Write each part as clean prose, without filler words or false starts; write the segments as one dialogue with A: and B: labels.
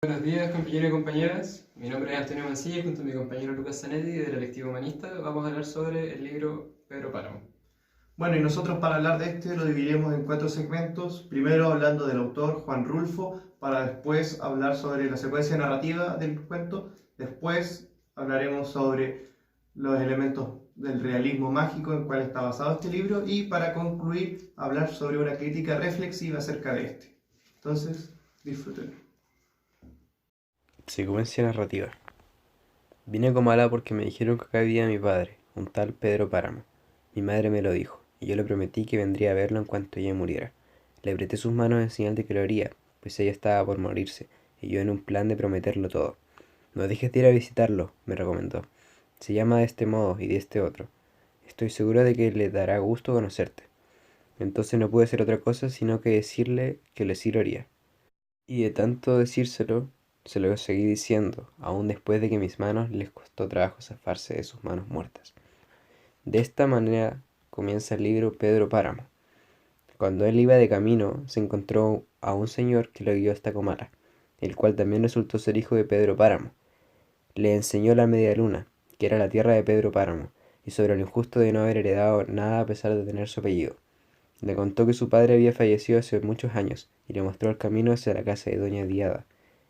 A: Buenos días, compañeros y compañeras. Mi nombre es Antonio Mancilla y junto a mi compañero Lucas Zanetti de la Lectiva Humanista vamos a hablar sobre el libro Pedro Páramo.
B: Bueno, y nosotros para hablar de este lo dividiremos en cuatro segmentos. Primero hablando del autor Juan Rulfo, para después hablar sobre la secuencia narrativa del cuento. Después hablaremos sobre los elementos del realismo mágico en cual está basado este libro. Y para concluir, hablar sobre una crítica reflexiva acerca de este. Entonces, disfruten.
C: Secuencia narrativa. Vine como ala porque me dijeron que acá vivía mi padre, un tal Pedro Páramo. Mi madre me lo dijo, y yo le prometí que vendría a verlo en cuanto ella muriera. Le apreté sus manos en señal de que lo haría, pues ella estaba por morirse, y yo en un plan de prometerlo todo. No dejes de ir a visitarlo, me recomendó. Se llama de este modo y de este otro. Estoy seguro de que le dará gusto conocerte. Entonces no pude hacer otra cosa sino que decirle que sí lo haría. Y de tanto decírselo, se lo seguí diciendo, aun después de que mis manos les costó trabajo zafarse de sus manos muertas. De esta manera comienza el libro Pedro Páramo. Cuando él iba de camino, se encontró a un señor que lo guió hasta Comala, el cual también resultó ser hijo de Pedro Páramo. Le enseñó la media luna, que era la tierra de Pedro Páramo, y sobre lo injusto de no haber heredado nada a pesar de tener su apellido. Le contó que su padre había fallecido hace muchos años, y le mostró el camino hacia la casa de doña Diada,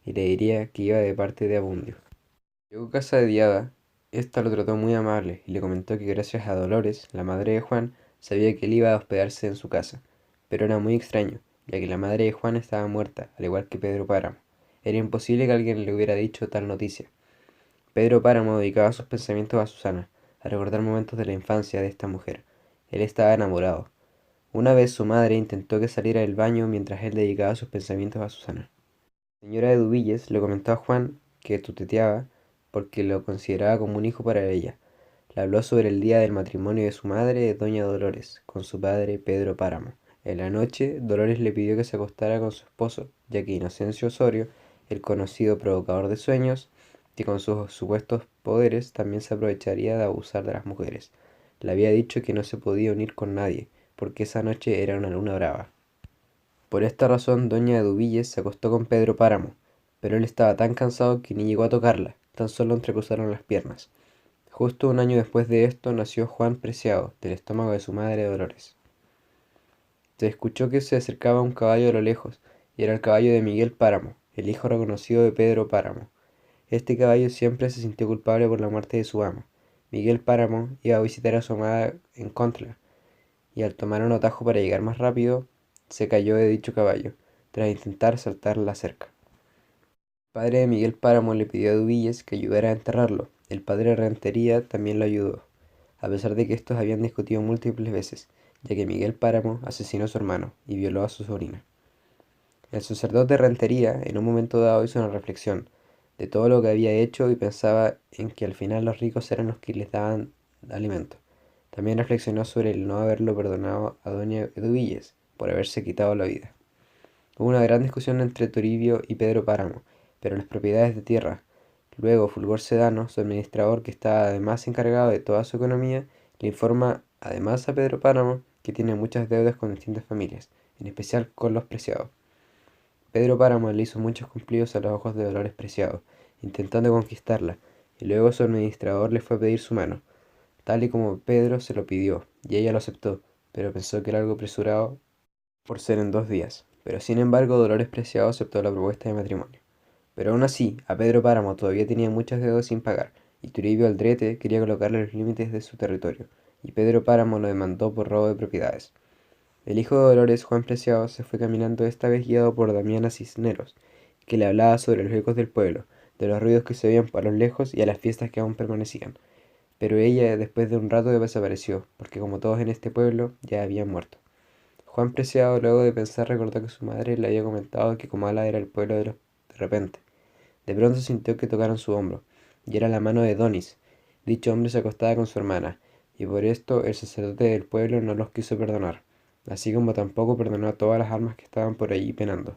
C: y le diría que iba de parte de Abundio. Llegó a casa de Diada, ésta lo trató muy amable, y le comentó que gracias a Dolores, la madre de Juan, sabía que él iba a hospedarse en su casa. Pero era muy extraño, ya que la madre de Juan estaba muerta, al igual que Pedro Páramo. Era imposible que alguien le hubiera dicho tal noticia. Pedro Páramo dedicaba sus pensamientos a Susana, a recordar momentos de la infancia de esta mujer. Él estaba enamorado. Una vez su madre intentó que saliera del baño mientras él dedicaba sus pensamientos a Susana. La señora de Dubilles le comentó a Juan que tuteaba porque lo consideraba como un hijo para ella. Le habló sobre el día del matrimonio de su madre, doña Dolores, con su padre Pedro Páramo. En la noche, Dolores le pidió que se acostara con su esposo, ya que Inocencio Osorio, el conocido provocador de sueños, que con sus supuestos poderes también se aprovecharía de abusar de las mujeres, le había dicho que no se podía unir con nadie, porque esa noche era una luna brava. Por esta razón doña Dubilles se acostó con Pedro Páramo, pero él estaba tan cansado que ni llegó a tocarla, tan solo entrecruzaron las piernas. Justo un año después de esto nació Juan Preciado, del estómago de su madre Dolores. Se escuchó que se acercaba un caballo a lo lejos, y era el caballo de Miguel Páramo, el hijo reconocido de Pedro Páramo. Este caballo siempre se sintió culpable por la muerte de su amo. Miguel Páramo iba a visitar a su amada en Contla, y al tomar un atajo para llegar más rápido, se cayó de dicho caballo, tras intentar saltar la cerca. El padre de Miguel Páramo le pidió a Dubilles que ayudara a enterrarlo. El padre de Rentería también lo ayudó, a pesar de que estos habían discutido múltiples veces, ya que Miguel Páramo asesinó a su hermano y violó a su sobrina. El sacerdote Rentería en un momento dado hizo una reflexión de todo lo que había hecho y pensaba en que al final los ricos eran los que les daban alimento. También reflexionó sobre el no haberlo perdonado a doña Dubilles por haberse quitado la vida. Hubo una gran discusión entre Toribio y Pedro Páramo, pero las propiedades de tierra. Luego Fulgor Sedano, su administrador que estaba además encargado de toda su economía, le informa además a Pedro Páramo que tiene muchas deudas con distintas familias, en especial con los Preciados. Pedro Páramo le hizo muchos cumplidos a los ojos de Dolores Preciado, intentando conquistarla, y luego su administrador le fue a pedir su mano, tal y como Pedro se lo pidió, y ella lo aceptó, pero pensó que era algo apresurado por ser en 2 días. Pero sin embargo Dolores Preciado aceptó la propuesta de matrimonio. Pero aún así, a Pedro Páramo todavía tenía muchas deudas sin pagar, y Toribio Aldrete quería colocarle los límites de su territorio, y Pedro Páramo lo demandó por robo de propiedades. El hijo de Dolores, Juan Preciado, se fue caminando esta vez guiado por Damiana Cisneros, que le hablaba sobre los ecos del pueblo, de los ruidos que se oían por los lejos y a las fiestas que aún permanecían. Pero ella después de un rato desapareció, porque como todos en este pueblo, ya habían muerto. Juan Preciado, luego de pensar, recordó que su madre le había comentado que Comala era el pueblo de repente. De pronto sintió que tocaron su hombro, y era la mano de Donis. Dicho hombre se acostaba con su hermana, y por esto el sacerdote del pueblo no los quiso perdonar, así como tampoco perdonó a todas las almas que estaban por allí penando.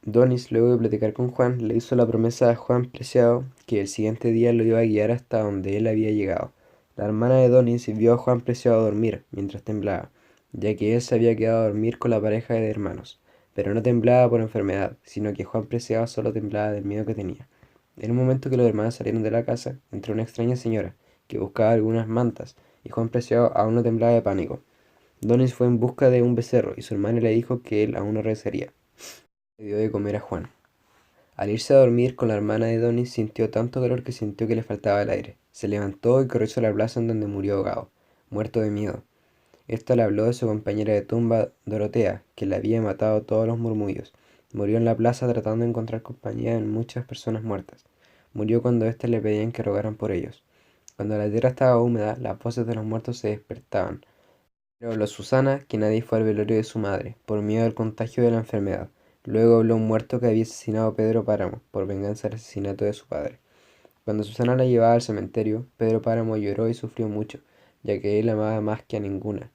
C: Donis, luego de platicar con Juan, le hizo la promesa a Juan Preciado que el siguiente día lo iba a guiar hasta donde él había llegado. La hermana de Donis vio a Juan Preciado dormir mientras temblaba, ya que él se había quedado a dormir con la pareja de hermanos, pero no temblaba por enfermedad, sino que Juan Preciado solo temblaba del miedo que tenía. En un momento que los hermanos salieron de la casa, entró una extraña señora, que buscaba algunas mantas, y Juan Preciado aún no temblaba de pánico. Donis fue en busca de un becerro, y su hermana le dijo que él aún no regresaría. Le dio de comer a Juan. Al irse a dormir con la hermana de Donis, sintió tanto calor que sintió que le faltaba el aire. Se levantó y corrió hacia la plaza en donde murió ahogado, muerto de miedo. Esto le habló de su compañera de tumba, Dorotea, que le había matado todos los murmullos. Murió en la plaza tratando de encontrar compañía en muchas personas muertas. Murió cuando éstas le pedían que rogaran por ellos. Cuando la tierra estaba húmeda, las voces de los muertos se despertaban. Pero habló Susana, que nadie fue al velorio de su madre, por miedo al contagio de la enfermedad. Luego habló un muerto que había asesinado a Pedro Páramo, por venganza del asesinato de su padre. Cuando Susana la llevaba al cementerio, Pedro Páramo lloró y sufrió mucho, ya que él amaba más que a ninguna.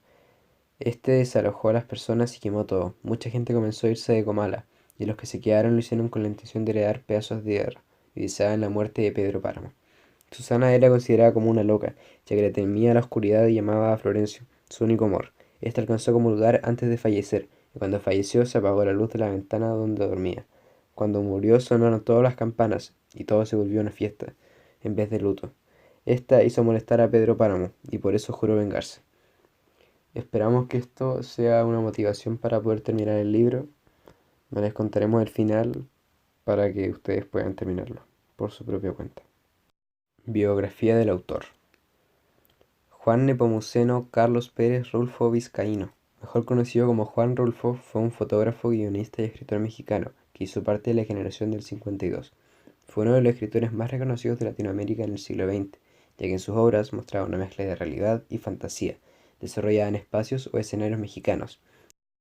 C: Este desalojó a las personas y quemó todo. Mucha gente comenzó a irse de Comala, y los que se quedaron lo hicieron con la intención de heredar pedazos de tierra, y deseaban la muerte de Pedro Páramo. Susana era considerada como una loca, ya que le temía a la oscuridad y llamaba a Florencio, su único amor. Este alcanzó a comulgar antes de fallecer, y cuando falleció se apagó la luz de la ventana donde dormía. Cuando murió sonaron todas las campanas, y todo se volvió una fiesta, en vez de luto. Esta hizo molestar a Pedro Páramo, y por eso juró vengarse. Esperamos que esto sea una motivación para poder terminar el libro. No les contaremos el final para que ustedes puedan terminarlo por su propia cuenta. Biografía del autor. Juan Nepomuceno Carlos Pérez Rulfo Vizcaíno, mejor conocido como Juan Rulfo, fue un fotógrafo, guionista y escritor mexicano que hizo parte de la generación del 52. Fue uno de los escritores más reconocidos de Latinoamérica en el siglo XX, ya que en sus obras mostraba una mezcla de realidad y fantasía, desarrollada en espacios o escenarios mexicanos,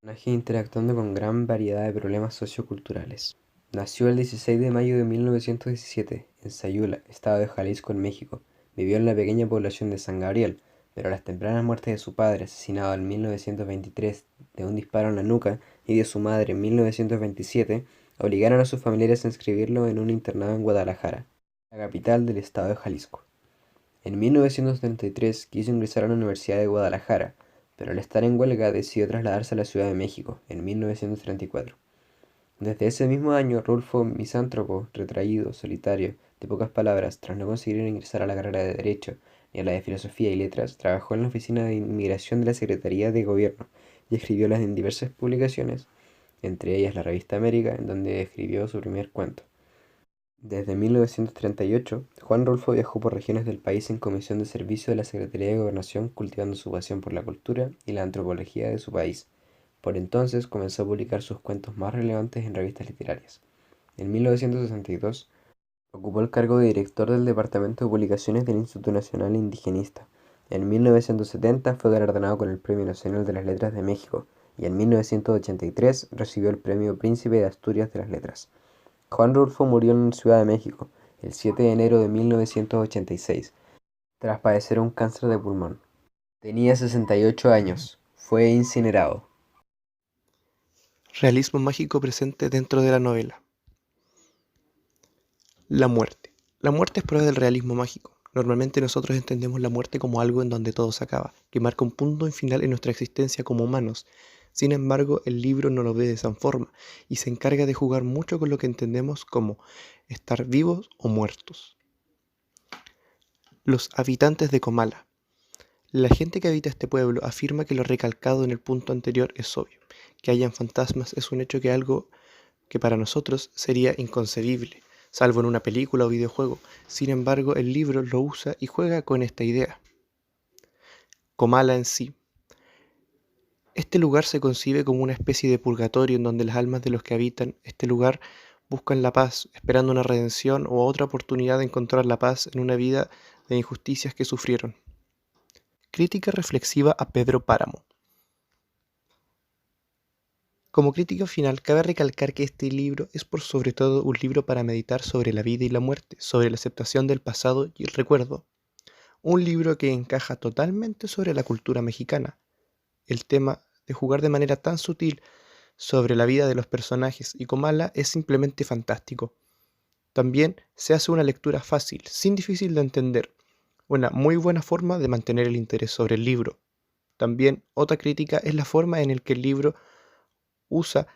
C: personajes interactuando con gran variedad de problemas socioculturales. Nació el 16 de mayo de 1917 en Sayula, estado de Jalisco, en México. Vivió en la pequeña población de San Gabriel, pero las tempranas muertes de su padre, asesinado en 1923 de un disparo en la nuca, y de su madre en 1927, obligaron a sus familiares a inscribirlo en un internado en Guadalajara, la capital del estado de Jalisco. En 1933 quiso ingresar a la Universidad de Guadalajara, pero al estar en huelga decidió trasladarse a la Ciudad de México en 1934. Desde ese mismo año, Rulfo, misántropo, retraído, solitario, de pocas palabras, tras no conseguir ingresar a la carrera de Derecho ni a la de Filosofía y Letras, trabajó en la oficina de inmigración de la Secretaría de Gobierno y escribió en diversas publicaciones, entre ellas la revista América, en donde escribió su primer cuento. Desde 1938, Juan Rulfo viajó por regiones del país en comisión de servicio de la Secretaría de Gobernación, cultivando su pasión por la cultura y la antropología de su país. Por entonces comenzó a publicar sus cuentos más relevantes en revistas literarias. En 1962 ocupó el cargo de director del Departamento de Publicaciones del Instituto Nacional Indigenista. En 1970 fue galardonado con el Premio Nacional de las Letras de México y en 1983 recibió el Premio Príncipe de Asturias de las Letras. Juan Rulfo murió en Ciudad de México el 7 de enero de 1986, tras padecer un cáncer de pulmón. Tenía 68 años. Fue incinerado.
D: Realismo mágico presente dentro de la novela. La muerte. La muerte es prueba del realismo mágico. Normalmente nosotros entendemos la muerte como algo en donde todo se acaba, que marca un punto final en nuestra existencia como humanos. Sin embargo, el libro no lo ve de esa forma y se encarga de jugar mucho con lo que entendemos como estar vivos o muertos. Los habitantes de Comala. La gente que habita este pueblo afirma que lo recalcado en el punto anterior es obvio. Que hayan fantasmas es un hecho que algo que para nosotros sería inconcebible, salvo en una película o videojuego. Sin embargo, el libro lo usa y juega con esta idea. Comala en sí. Este lugar se concibe como una especie de purgatorio en donde las almas de los que habitan este lugar buscan la paz, esperando una redención o otra oportunidad de encontrar la paz en una vida de injusticias que sufrieron. Crítica reflexiva a Pedro Páramo. Como crítica final, cabe recalcar que este libro es por sobre todo un libro para meditar sobre la vida y la muerte, sobre la aceptación del pasado y el recuerdo. Un libro que encaja totalmente sobre la cultura mexicana. El tema de jugar de manera tan sutil sobre la vida de los personajes y Comala es simplemente fantástico. También se hace una lectura fácil, sin difícil de entender. Una muy buena forma de mantener el interés sobre el libro. También otra crítica es la forma en la que el libro usa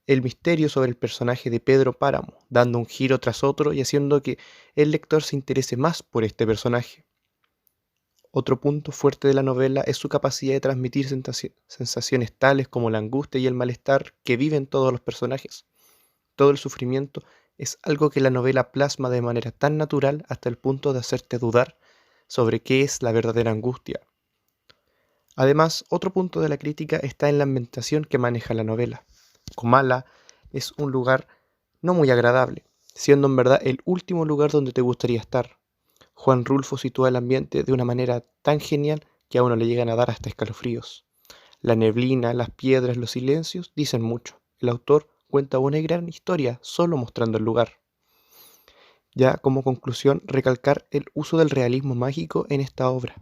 D: el misterio sobre el personaje de Pedro Páramo, dando un giro tras otro y haciendo que el lector se interese más por este personaje. Otro punto fuerte de la novela es su capacidad de transmitir sensaciones tales como la angustia y el malestar que viven todos los personajes. Todo el sufrimiento es algo que la novela plasma de manera tan natural hasta el punto de hacerte dudar sobre qué es la verdadera angustia. Además, otro punto de la crítica está en la ambientación que maneja la novela. Comala es un lugar no muy agradable, siendo en verdad el último lugar donde te gustaría estar. Juan Rulfo sitúa el ambiente de una manera tan genial que a uno le llegan a dar hasta escalofríos. La neblina, las piedras, los silencios dicen mucho. El autor cuenta una gran historia solo mostrando el lugar. Ya como conclusión, recalcar el uso del realismo mágico en esta obra.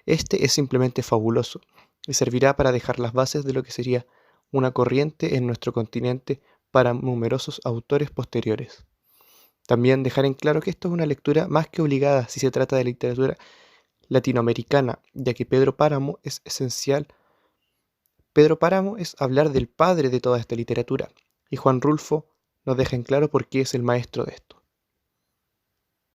D: Este es simplemente fabuloso y servirá para dejar las bases de lo que sería una corriente en nuestro continente para numerosos autores posteriores. También dejar en claro que esto es una lectura más que obligada si se trata de literatura latinoamericana, ya que Pedro Páramo es esencial. Pedro Páramo es hablar del padre de toda esta literatura, y Juan Rulfo nos deja en claro por qué es el maestro de esto.